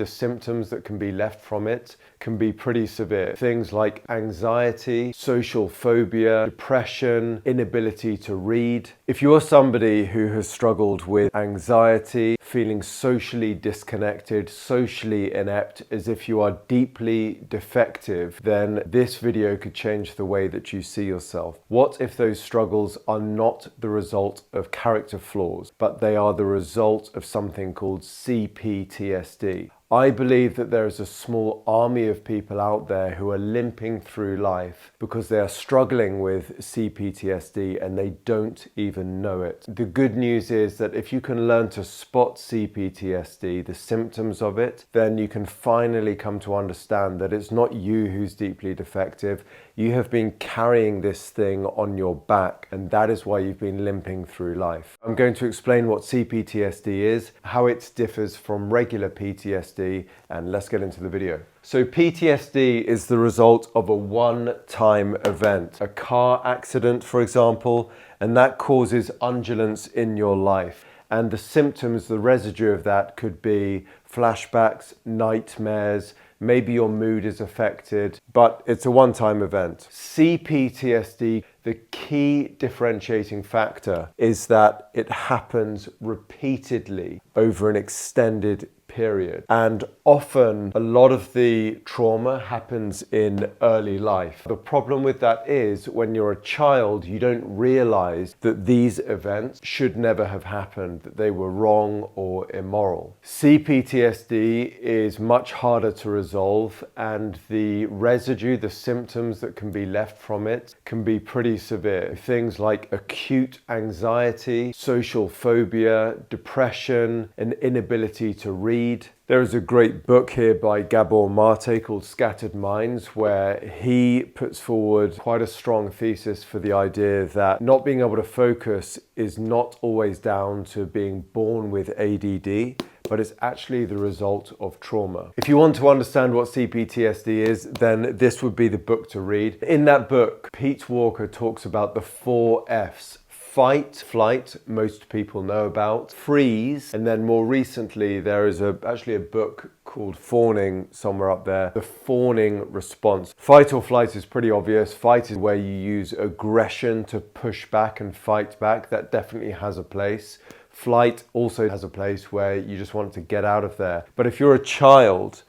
The symptoms that can be left from it can be pretty severe. Things like anxiety, social phobia, depression, inability to read. If you're somebody who has struggled with anxiety, feeling socially disconnected, socially inept, as if you are deeply defective, then this video could change the way that you see yourself. What if those struggles are not the result of character flaws, but they are the result of something called CPTSD? I believe that there is a small army of people out there who are limping through life because they are struggling with CPTSD and they don't even know it. The good news is that if you can learn to spot CPTSD, the symptoms of it, then you can finally come to understand that it's not you who's deeply defective. You have been carrying this thing on your back, and that is why you've been limping through life. I'm going to explain what CPTSD is, how it differs from regular PTSD, and let's get into the video. So PTSD is the result of a one-time event, a car accident, for example, and that causes undulance in your life. And the symptoms, the residue of that could be flashbacks, nightmares, maybe your mood is affected, but it's a one-time event. CPTSD, the key differentiating factor is that it happens repeatedly over an extended period. And often a lot of the trauma happens in early life. The problem with that is when you're a child, you don't realize that these events should never have happened, that they were wrong or immoral. CPTSD is much harder to resolve, and the residue, the symptoms that can be left from it can be pretty severe. Things like acute anxiety, social phobia, depression, an inability to read. There is a great book here by Gabor Mate called Scattered Minds, where he puts forward quite a strong thesis for the idea that not being able to focus is not always down to being born with ADD, but it's actually the result of trauma. If you want to understand what CPTSD is, then this would be the book to read. In that book, Pete Walker talks about the 4 F's. Fight, flight, most people know about. Freeze, and then more recently there is actually a book called Fawning somewhere up there. The fawning response. Fight or flight is pretty obvious. Fight is where you use aggression to push back and fight back. That definitely has a place. Flight also has a place where you just want to get out of there. But if you're a child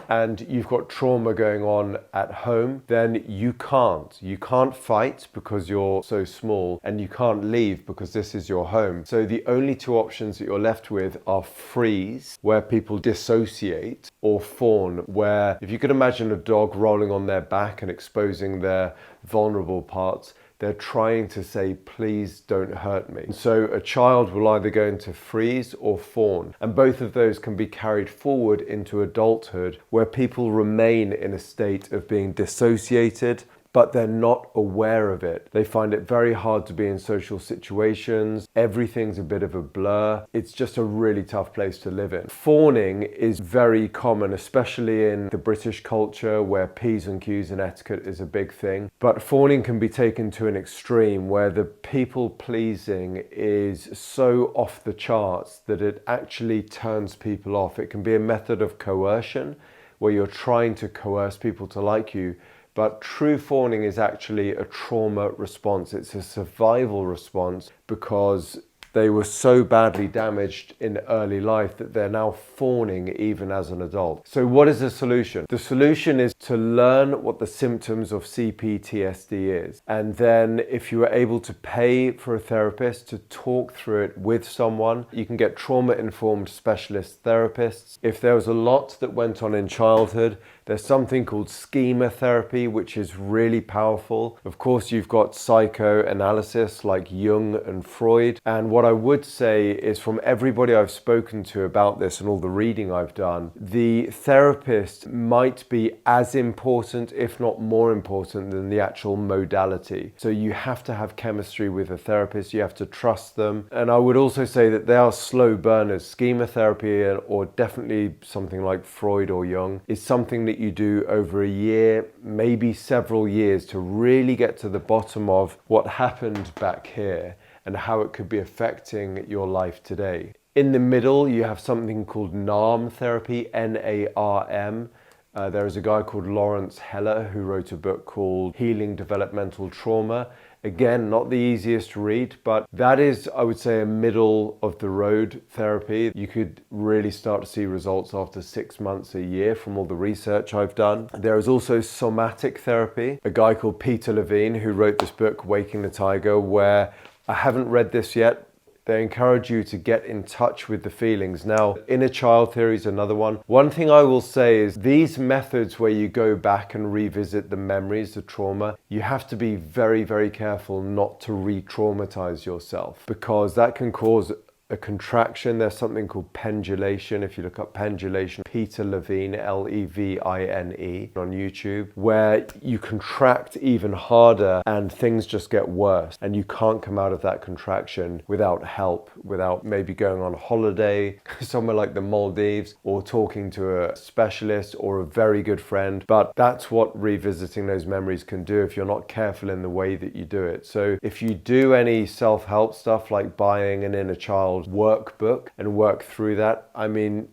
and you've got trauma going on at home, then you can't fight because you're so small, and you can't leave because this is your home. So the only 2 options that you're left with are freeze, where people dissociate, or fawn, where if you could imagine a dog rolling on their back and exposing their vulnerable parts, they're trying to say, please don't hurt me. So a child will either go into freeze or fawn, and both of those can be carried forward into adulthood, where people remain in a state of being dissociated, but they're not aware of it. They find it very hard to be in social situations. Everything's a bit of a blur. It's just a really tough place to live in. Fawning is very common, especially in the British culture where P's and Q's and etiquette is a big thing. But fawning can be taken to an extreme where the people pleasing is so off the charts that it actually turns people off. It can be a method of coercion where you're trying to coerce people to like you. But true fawning is actually a trauma response. It's a survival response because they were so badly damaged in early life that they're now fawning even as an adult. So what is the solution? The solution is to learn what the symptoms of CPTSD is. And then if you are able to pay for a therapist to talk through it with someone, you can get trauma-informed specialist therapists. If there was a lot that went on in childhood, there's something called schema therapy, which is really powerful. Of course, you've got psychoanalysis like Jung and Freud. And what I would say is, from everybody I've spoken to about this and all the reading I've done, the therapist might be as important, if not more important, than the actual modality. So you have to have chemistry with a therapist. You have to trust them. And I would also say that they are slow burners. Schema therapy, or definitely something like Freud or Jung, is something that you do over a year, maybe several years, to really get to the bottom of what happened back here and how it could be affecting your life today. In the middle, you have something called NARM therapy, N-A-R-M. There is a guy called Lawrence Heller who wrote a book called Healing Developmental Trauma. Again, not the easiest to read, but that is, I would say, a middle of the road therapy. You could really start to see results after 6 months, a year from all the research I've done. There is also somatic therapy. A guy called Peter Levine who wrote this book, Waking the Tiger, where I haven't read this yet. They encourage you to get in touch with the feelings. Now, inner child theory is another one. One thing I will say is these methods where you go back and revisit the memories, the trauma, you have to be very, very careful not to re-traumatize yourself, because that can cause a contraction. There's something called pendulation. If you look up pendulation, Peter Levine, Levine, on YouTube, where you contract even harder and things just get worse. And you can't come out of that contraction without help, without maybe going on holiday somewhere like the Maldives or talking to a specialist or a very good friend. But that's what revisiting those memories can do if you're not careful in the way that you do it. So if you do any self-help stuff like buying an inner child workbook and work through that, I mean,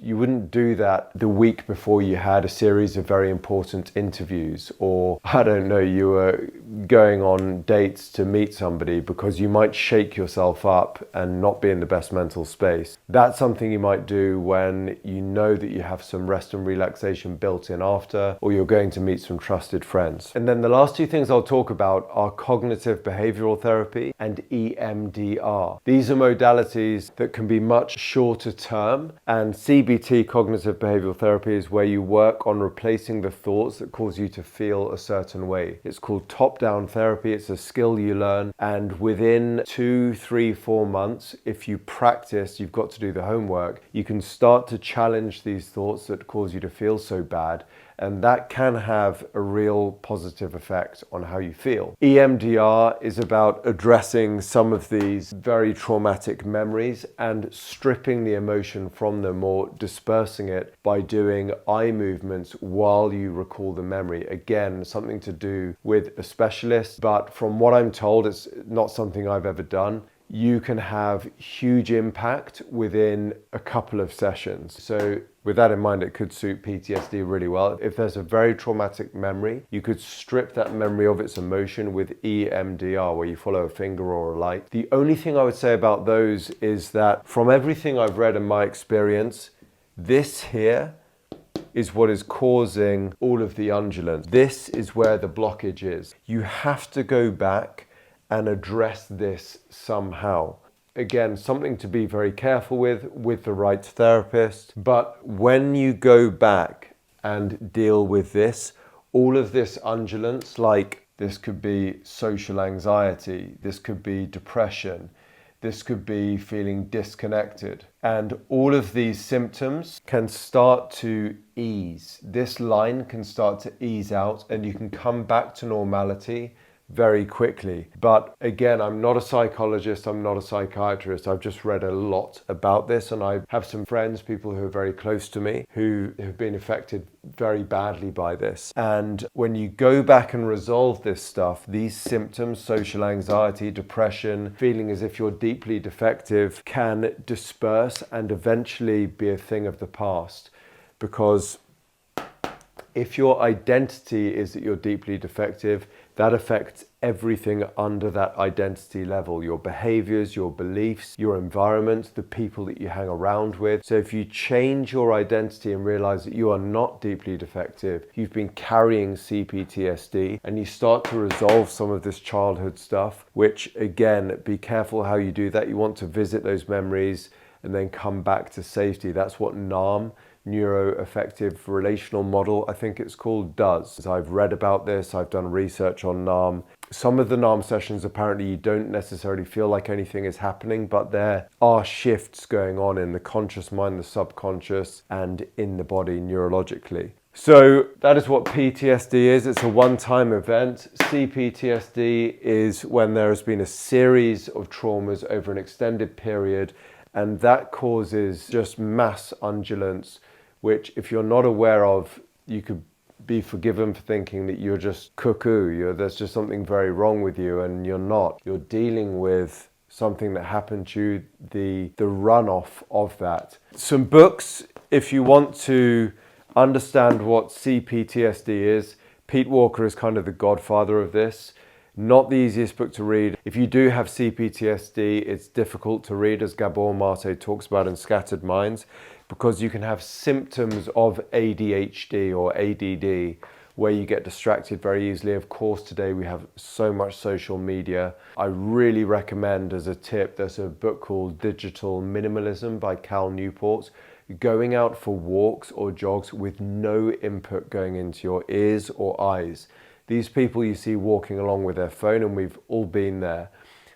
you wouldn't do that the week before you had a series of very important interviews, or I don't know, you were going on dates to meet somebody, because you might shake yourself up and not be in the best mental space. That's something you might do when you know that you have some rest and relaxation built in after, or you're going to meet some trusted friends. And then the last two things I'll talk about are cognitive behavioral therapy and EMDR. These are modalities that can be much shorter term. And CBT, cognitive behavioral therapy, is where you work on replacing the thoughts that cause you to feel a certain way. It's called top-down therapy. It's a skill you learn. And within 2, 3, 4 months, if you practice, you've got to do the homework, you can start to challenge these thoughts that cause you to feel so bad. And that can have a real positive effect on how you feel. EMDR is about addressing some of these very traumatic memories and stripping the emotion from them, or dispersing it by doing eye movements while you recall the memory. Again, something to do with a specialist, but from what I'm told, it's not something I've ever done. You can have huge impact within a couple of sessions. So with that in mind, it could suit PTSD really well. If there's a very traumatic memory, you could strip that memory of its emotion with EMDR, where you follow a finger or a light. The only thing I would say about those is that from everything I've read in my experience, this here is what is causing all of the undulance. This is where the blockage is. You have to go back and address this somehow. Again, something to be very careful with the right therapist. But when you go back and deal with this, all of this undulance, like this could be social anxiety, this could be depression, this could be feeling disconnected, and all of these symptoms can start to ease. This line can start to ease out and you can come back to normality very quickly. But again, I'm not a psychologist, I'm not a psychiatrist. I've just read a lot about this, and I have some friends, people who are very close to me, who have been affected very badly by this. And when you go back and resolve this stuff, these symptoms, social anxiety, depression, feeling as if you're deeply defective, can disperse and eventually be a thing of the past. Because if your identity is that you're deeply defective, that affects everything under that identity level. Your behaviors, your beliefs, your environment, the people that you hang around with. So if you change your identity and realize that you are not deeply defective, you've been carrying CPTSD, and you start to resolve some of this childhood stuff, which again, be careful how you do that. You want to visit those memories and then come back to safety. That's what NARM, neuroaffective relational model, I think it's called, does. I've read about this, I've done research on NARM. Some of the NARM sessions, apparently you don't necessarily feel like anything is happening, but there are shifts going on in the conscious mind, the subconscious, and in the body neurologically. So that is what PTSD is. It's a one-time event. CPTSD is when there has been a series of traumas over an extended period, and that causes just mass undulance, which if you're not aware of, you could be forgiven for thinking that you're just cuckoo. There's just something very wrong with you, and you're not. You're dealing with something that happened to you, the runoff of that. Some books, if you want to understand what CPTSD is, Pete Walker is kind of the godfather of this. Not the easiest book to read. If you do have CPTSD, it's difficult to read, as Gabor Mate talks about in Scattered Minds, because you can have symptoms of ADHD or ADD, where you get distracted very easily. Of course, today we have so much social media. I really recommend, as a tip, there's a book called Digital Minimalism by Cal Newport. Going out for walks or jogs with no input going into your ears or eyes. These people you see walking along with their phone, and we've all been there,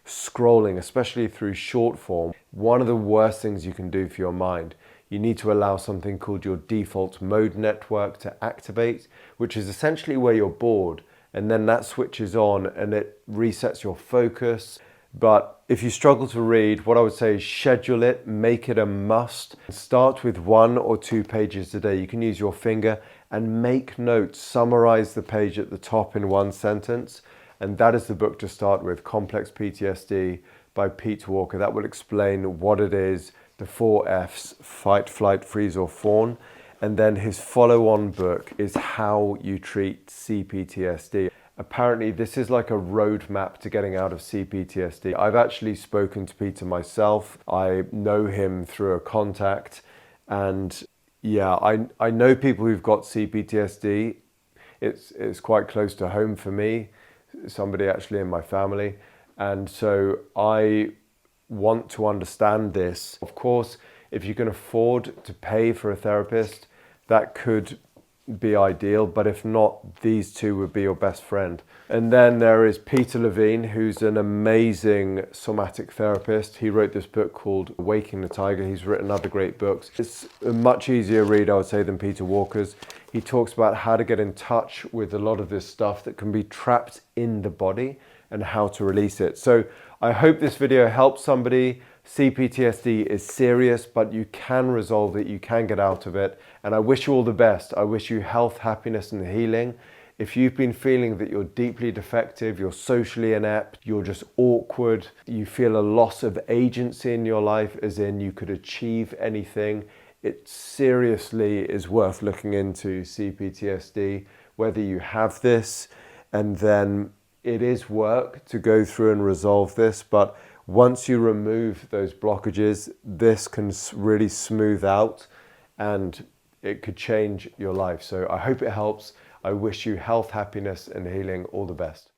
scrolling, especially through short form. One of the worst things you can do for your mind. You need to allow something called your default mode network to activate, which is essentially where you're bored, and then that switches on and it resets your focus. But if you struggle to read, what I would say is schedule it, make it a must. Start with 1 or 2 pages a day. You can use your finger and make notes, summarize the page at the top in 1 sentence. And that is the book to start with, Complex PTSD by Pete Walker. That will explain what it is, the 4 Fs, fight, flight, freeze or fawn. And then his follow-on book is How You Treat CPTSD. Apparently this is like a roadmap to getting out of CPTSD. I've actually spoken to Peter myself. I know him through a contact, and yeah, I know people who've got CPTSD. It's quite close to home for me, somebody actually in my family. And so I want to understand this. Of course, if you can afford to pay for a therapist, that could be ideal, but if not, these two would be your best friend. And then there is Peter Levine, who's an amazing somatic therapist. He wrote this book called Waking the Tiger. He's written other great books. It's a much easier read, I would say, than Peter Walker's. He talks about how to get in touch with a lot of this stuff that can be trapped in the body and how to release it. So I hope this video helps somebody. CPTSD is serious, but you can resolve it, you can get out of it. And I wish you all the best. I wish you health, happiness, and healing. If you've been feeling that you're deeply defective, you're socially inept, you're just awkward, you feel a loss of agency in your life, as in you could achieve anything, it seriously is worth looking into CPTSD, whether you have this, and then it is work to go through and resolve this, but once you remove those blockages, this can really smooth out and it could change your life. So I hope it helps. I wish you health, happiness, and healing. All the best.